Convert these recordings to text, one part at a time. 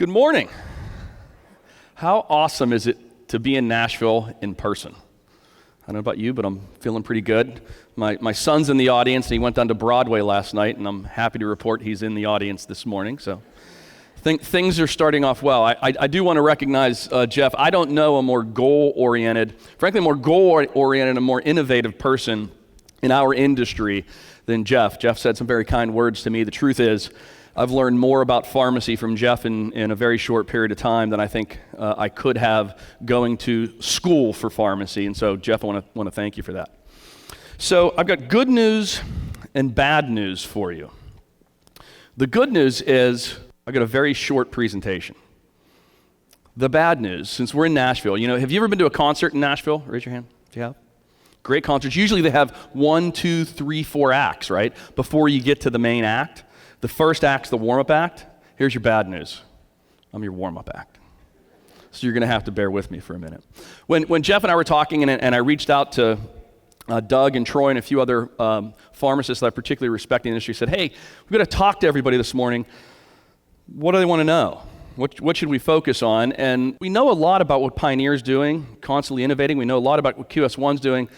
Good morning. How awesome is it to be in Nashville in person? I don't know about you, but I'm feeling pretty good. My son's in the audience, and he went down to Broadway last night, and I'm happy to report he's in the audience this morning. So things are starting off well. I do want to recognize Jeff. I don't know a more goal-oriented, frankly, more goal-oriented and more innovative person in our industry than Jeff. Jeff said some very kind words to me. The truth is, I've learned more about pharmacy from Jeff in a very short period of time than I think I could have going to school for pharmacy. And so, Jeff, I want to thank you for that. So I've got good news and bad news for you. The good news is I've got a very short presentation. The bad news, since we're in Nashville, have you ever been to a concert in Nashville? Raise your hand if you have. Great concerts. Usually they have 1, 2, 3, 4 acts, right, before you get to the main act. The first act's the warm-up act. Here's your bad news. I'm your warm-up act. So you're going to have to bear with me for a minute. When Jeff and I were talking, and I reached out to Doug and Troy and a few other pharmacists that I particularly respect in the industry, said, hey, we've got to talk to everybody this morning. What do they want to know? What should we focus on? And we know a lot about what Pioneer's doing, constantly innovating. We know a lot about what QS1's doing.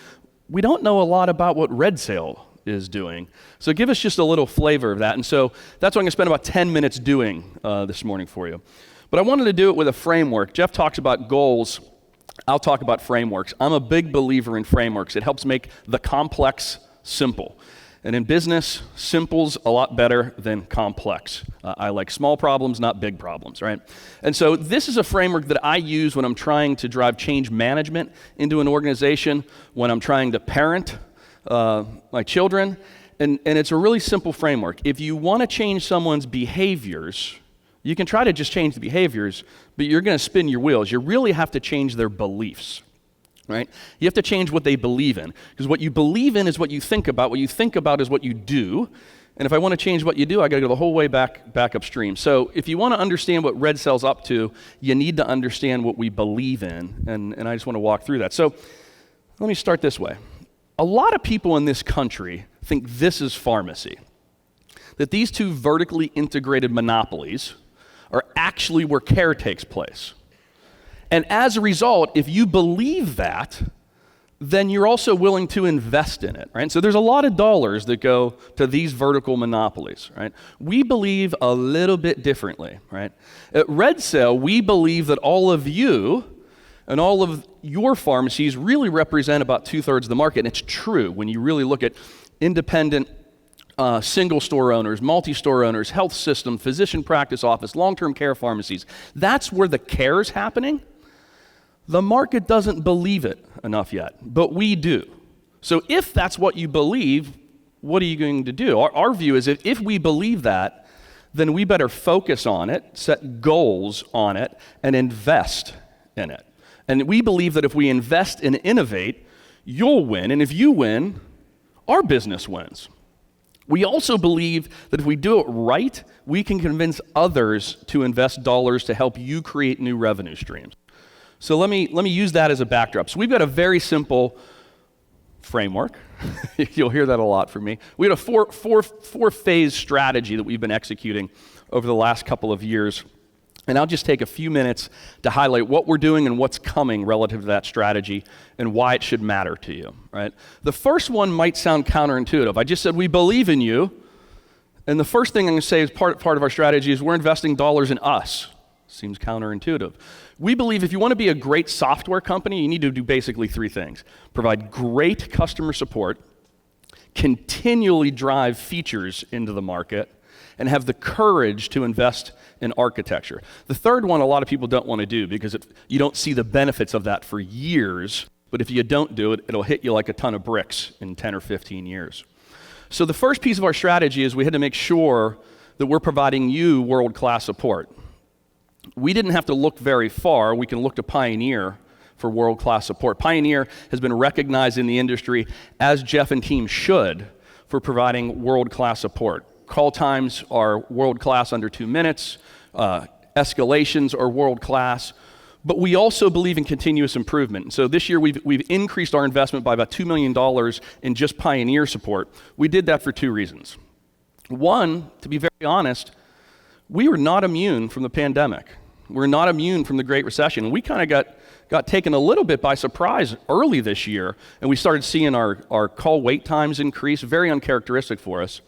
We don't know a lot about what RedSail is doing. So give us just a little flavor of that. And so that's what I'm going to spend about 10 minutes doing this morning for you. But I wanted to do it with a framework. Jeff talks about goals. I'll talk about frameworks. I'm a big believer in frameworks. It helps make the complex simple. And in business, simple's a lot better than complex. I like small problems, not big problems, right? And so this is a framework that I use when I'm trying to drive change management into an organization, when I'm trying to parent my children, and it's a really simple framework. If you want to change someone's behaviors, you can try to just change the behaviors, but you're going to spin your wheels. You really have to change their beliefs, right? You have to change what they believe in, because what you believe in is what you think about. What you think about is what you do, and if I want to change what you do, I got to go the whole way back upstream. So if you want to understand what RedSail's up to, you need to understand what we believe in, and I just want to walk through that. So let me start this way. A lot of people in this country think this is pharmacy, that these two vertically integrated monopolies are actually where care takes place. And as a result, if you believe that, then you're also willing to invest in it, right? So there's a lot of dollars that go to these vertical monopolies, right? We believe a little bit differently, right? At RedSail, we believe that all of you and all of your pharmacies really represent about 2/3 of the market. And it's true when you really look at independent single store owners, multi-store owners, health system, physician practice office, long-term care pharmacies. That's where the care is happening. The market doesn't believe it enough yet, but we do. So if that's what you believe, what are you going to do? Our view is if we believe that, then we better focus on it, set goals on it, and invest in it. And we believe that if we invest and innovate, you'll win. And if you win, our business wins. We also believe that if we do it right, we can convince others to invest dollars to help you create new revenue streams. So let me use that as a backdrop. So we've got a very simple framework. You'll hear that a lot from me. We had a four-phase strategy that we've been executing over the last couple of years. And I'll just take a few minutes to highlight what we're doing and what's coming relative to that strategy and why it should matter to you, right? The first one might sound counterintuitive. I just said we believe in you, and the first thing I'm going to say as part of our strategy is we're investing dollars in us. Seems counterintuitive. We believe if you want to be a great software company, you need to do basically 3 things. Provide great customer support, continually drive features into the market, and have the courage to invest in architecture. The third one a lot of people don't want to do because you don't see the benefits of that for years, but if you don't do it, it'll hit you like a ton of bricks in 10 or 15 years. So the first piece of our strategy is we had to make sure that we're providing you world-class support. We didn't have to look very far. We can look to Pioneer for world-class support. Pioneer has been recognized in the industry, as Jeff and team should, for providing world-class support. Call times are world-class under 2 minutes. Escalations are world-class. But we also believe in continuous improvement. So this year we've increased our investment by about $2 million in just Pioneer support. We did that for 2 reasons. One, to be very honest, We were not immune from the pandemic. We're not immune from the Great Recession. And we kind of got taken a little bit by surprise early this year, and we started seeing our call wait times increase, very uncharacteristic for us.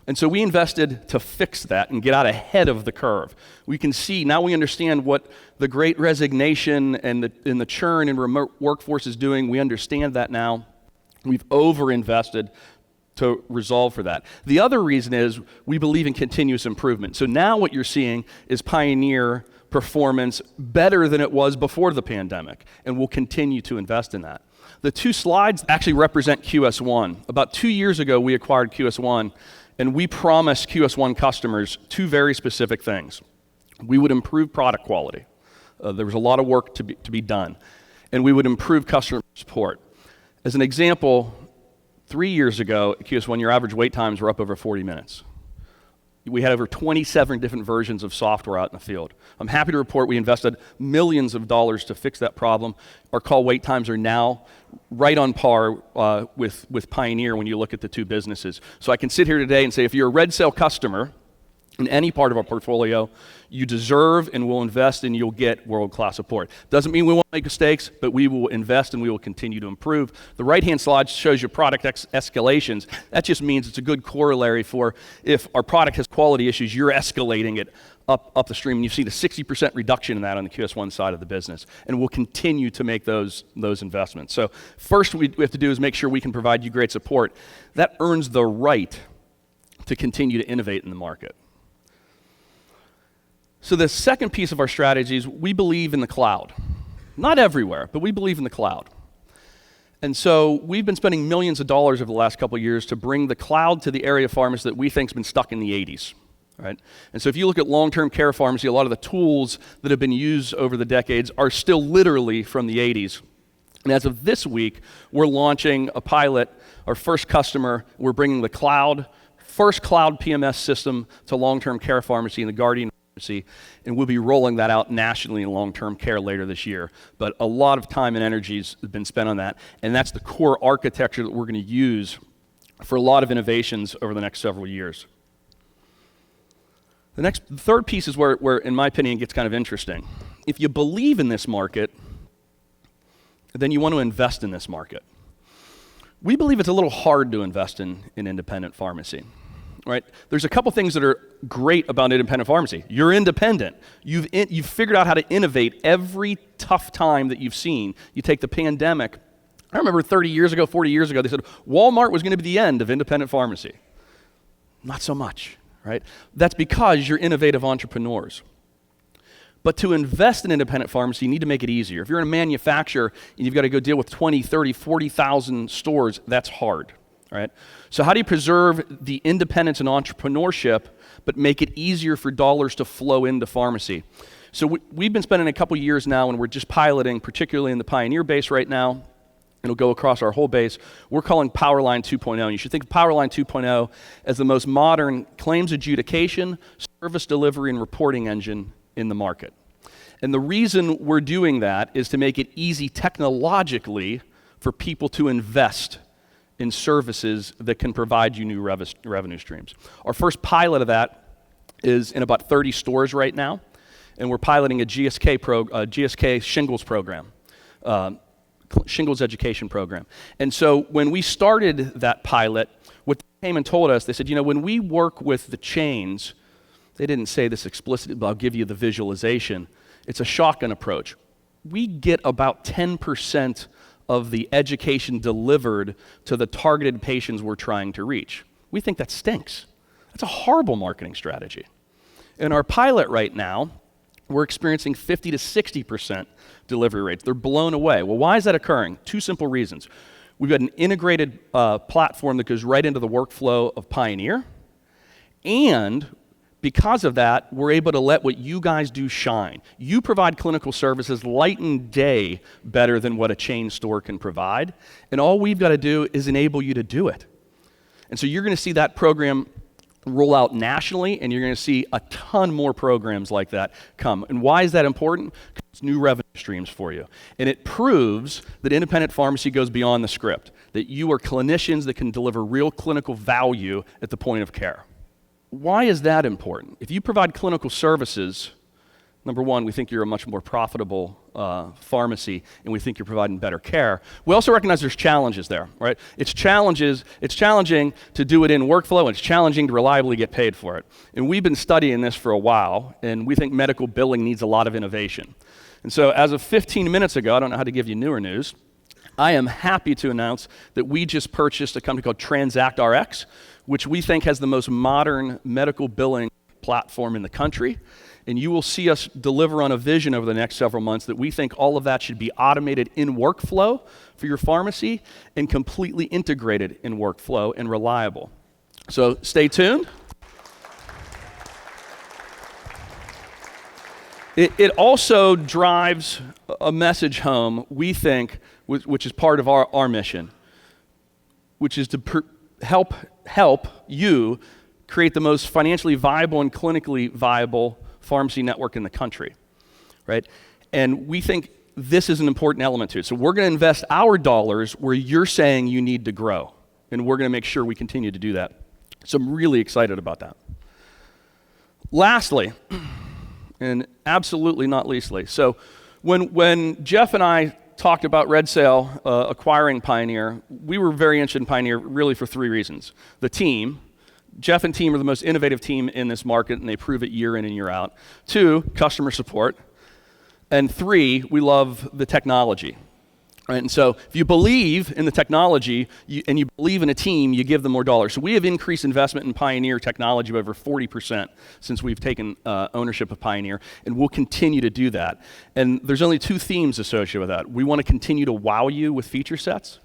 And so we invested to fix that and get out ahead of the curve. We can see, now we understand what the Great Resignation and the churn in remote workforce is doing. We understand that now. We've overinvested to resolve for that. The other reason is we believe in continuous improvement. So now what you're seeing is Pioneer performance better than it was before the pandemic, and we'll continue to invest in that. The two slides actually represent QS1. About 2 years ago, we acquired QS1, and we promised QS1 customers two very specific things. We would improve product quality. There was a lot of work to be done, and we would improve customer support. As an example, 3 years ago at QS1, your average wait times were up over 40 minutes. We had over 27 different versions of software out in the field. I'm happy to report we invested millions of dollars to fix that problem. Our call wait times are now right on par with Pioneer when you look at the two businesses. So I can sit here today and say if you're a RedSail customer in any part of our portfolio, you deserve and will invest and you'll get world-class support. Doesn't mean we won't make mistakes, but we will invest and we will continue to improve. The right-hand slide shows you product escalations. That just means it's a good corollary for if our product has quality issues, you're escalating it up the stream. And you've seen a 60% reduction in that on the QS1 side of the business. And we'll continue to make those investments. So first we have to do is make sure we can provide you great support. That earns the right to continue to innovate in the market. So the second piece of our strategy is we believe in the cloud. Not everywhere, but we believe in the cloud. And so we've been spending millions of dollars over the last couple of years to bring the cloud to the area of pharmacy that we think has been stuck in the 80s. Right? And so if you look at long-term care pharmacy, a lot of the tools that have been used over the decades are still literally from the 80s. And as of this week, we're launching a pilot, our first customer. We're bringing the first cloud PMS system to long-term care pharmacy in the Guardian Pharmacy, and we'll be rolling that out nationally in long-term care later this year. But a lot of time and energy has been spent on that, and that's the core architecture that we're going to use for a lot of innovations over the next several years. The third piece is where, in my opinion, it gets kind of interesting. If you believe in this market, then you want to invest in this market. We believe it's a little hard to invest in independent pharmacy. Right? There's a couple things that are great about independent pharmacy. You're independent. You've figured out how to innovate every tough time that you've seen. You take the pandemic. I remember 30 years ago, 40 years ago, they said Walmart was going to be the end of independent pharmacy. Not so much, right? That's because you're innovative entrepreneurs. But to invest in independent pharmacy, you need to make it easier. If you're in a manufacturer and you've got to go deal with 20, 30, 40,000 stores, that's hard. Right? So how do you preserve the independence and entrepreneurship, but make it easier for dollars to flow into pharmacy? So we've been spending a couple years now, and we're just piloting, particularly in the Pioneer base right now. It'll go across our whole base. We're calling Powerline 2.0. And you should think of Powerline 2.0 as the most modern claims adjudication, service delivery, and reporting engine in the market. And the reason we're doing that is to make it easy technologically for people to invest in services that can provide you new revenue streams. Our first pilot of that is in about 30 stores right now, and we're piloting a GSK shingles program, shingles education program. And so when we started that pilot, what they came and told us, they said, when we work with the chains, they didn't say this explicitly, but I'll give you the visualization. It's a shotgun approach. We get about 10% of the education delivered to the targeted patients we're trying to reach. We think that stinks. That's a horrible marketing strategy. In our pilot right now, we're experiencing 50 to 60% delivery rates. They're blown away. Well, why is that occurring? Two simple reasons. We've got an integrated platform that goes right into the workflow of Pioneer, and because of that, we're able to let what you guys do shine. You provide clinical services light and day better than what a chain store can provide, and all we've got to do is enable you to do it. And so you're going to see that program roll out nationally, and you're going to see a ton more programs like that come. And why is that important? Because it's new revenue streams for you. And it proves that independent pharmacy goes beyond the script, that you are clinicians that can deliver real clinical value at the point of care. why is that important? If you provide clinical services, number one, we think you're a much more profitable pharmacy, and we think you're providing better care. We also recognize there's challenges there, right? It's challenging to do it in workflow, and it's challenging to reliably get paid for it. And we've been studying this for a while, and we think medical billing needs a lot of innovation. And so as of 15 minutes ago, I don't know how to give you newer news, I am happy to announce that we just purchased a company called TransactRx, which we think has the most modern medical billing platform in the country. And you will see us deliver on a vision over the next several months that we think all of that should be automated in workflow for your pharmacy and completely integrated in workflow and reliable. So stay tuned. It also drives a message home, we think, which is part of our mission, which is to help you create the most financially viable and clinically viable pharmacy network in the country, right? And we think this is an important element to it. So we're going to invest our dollars where you're saying you need to grow, and we're going to make sure we continue to do that. So I'm really excited about that. Lastly, and absolutely not leastly, so when Jeff and I talked about RedSail acquiring Pioneer, we were very interested in Pioneer really for three reasons. The team. Jeff and team are the most innovative team in this market, and they prove it year in and year out. 2, customer support. And 3, we love the technology. Right? And so if you believe in the technology and you believe in a team, you give them more dollars. So we have increased investment in Pioneer technology by over 40% since we've taken ownership of Pioneer, and we'll continue to do that. And there's only 2 themes associated with that. We want to continue to wow you with feature sets,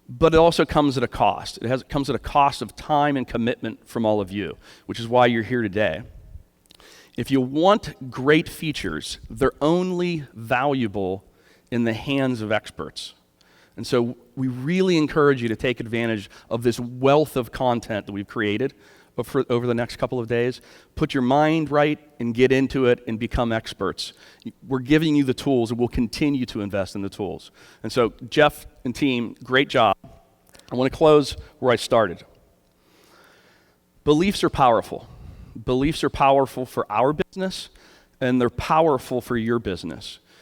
but it also comes at a cost. It comes at a cost of time and commitment from all of you, which is why you're here today. If you want great features, they're only valuable in the hands of experts. And so we really encourage you to take advantage of this wealth of content that we've created over the next couple of days. Put your mind right and get into it and become experts. We're giving you the tools, and we'll continue to invest in the tools. And so Jeff and team, great job. I want to close where I started. Beliefs are powerful. Beliefs are powerful for our business, and they're powerful for your business.